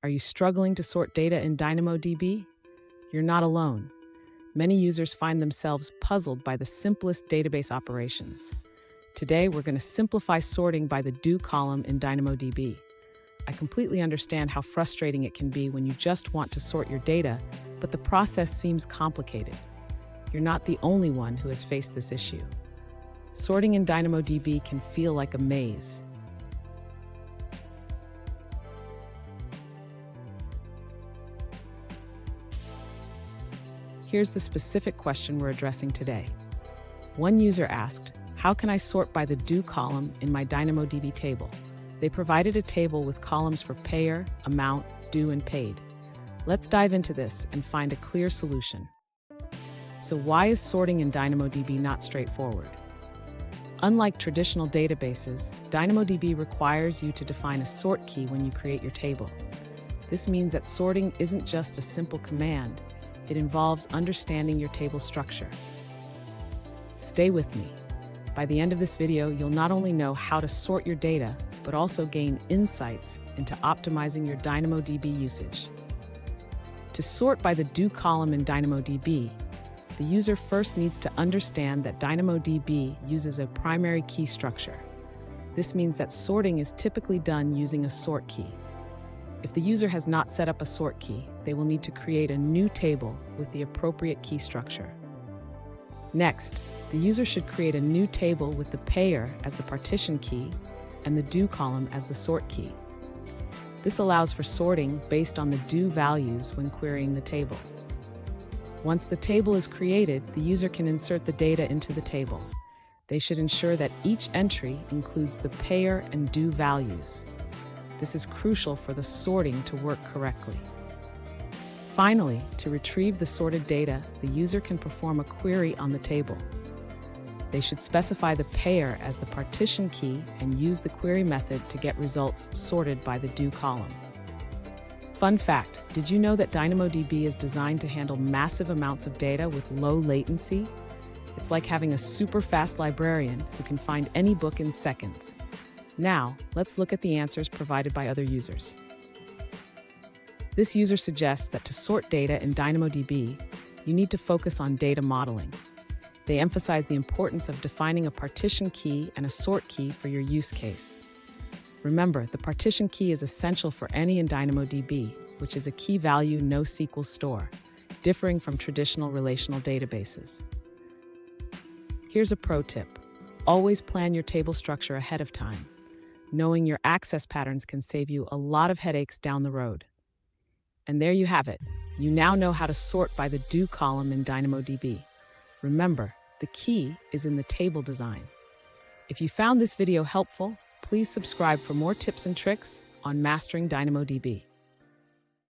Are you struggling to sort data in DynamoDB? You're not alone. Many users find themselves puzzled by the simplest database operations. Today, we're going to simplify sorting by the do column in DynamoDB. I completely understand how frustrating it can be when you just want to sort your data, but the process seems complicated. You're not the only one who has faced this issue. Sorting in DynamoDB can feel like a maze. Here's the specific question we're addressing today. One user asked, how can I sort by the do column in my DynamoDB table? They provided a table with columns for payer, amount, due, and paid. Let's dive into this and find a clear solution. So why is sorting in DynamoDB not straightforward? Unlike traditional databases, DynamoDB requires you to define a sort key when you create your table. This means that sorting isn't just a simple command. It involves understanding your table structure. Stay with me. By the end of this video, you'll not only know how to sort your data, but also gain insights into optimizing your DynamoDB usage. To sort by the do column in DynamoDB, the user first needs to understand that DynamoDB uses a primary key structure. This means that sorting is typically done using a sort key. If the user has not set up a sort key, they will need to create a new table with the appropriate key structure. Next, the user should create a new table with the payer as the partition key and the do column as the sort key. This allows for sorting based on the do values when querying the table. Once the table is created, the user can insert the data into the table. They should ensure that each entry includes the payer and due values. This is crucial for the sorting to work correctly. Finally, to retrieve the sorted data, the user can perform a query on the table. They should specify the payer as the partition key and use the query method to get results sorted by the do column. Fun fact, did you know that DynamoDB is designed to handle massive amounts of data with low latency? It's like having a super fast librarian who can find any book in seconds. Now, let's look at the answers provided by other users. This user suggests that to sort data in DynamoDB, you need to focus on data modeling. They emphasize the importance of defining a partition key and a sort key for your use case. Remember, the partition key is essential for any in DynamoDB, which is a key value NoSQL store, differing from traditional relational databases. Here's a pro tip. Always plan your table structure ahead of time. Knowing your access patterns can save you a lot of headaches down the road. And there you have it. You now know how to sort by the do column in DynamoDB. Remember, the key is in the table design. If you found this video helpful, please subscribe for more tips and tricks on mastering DynamoDB.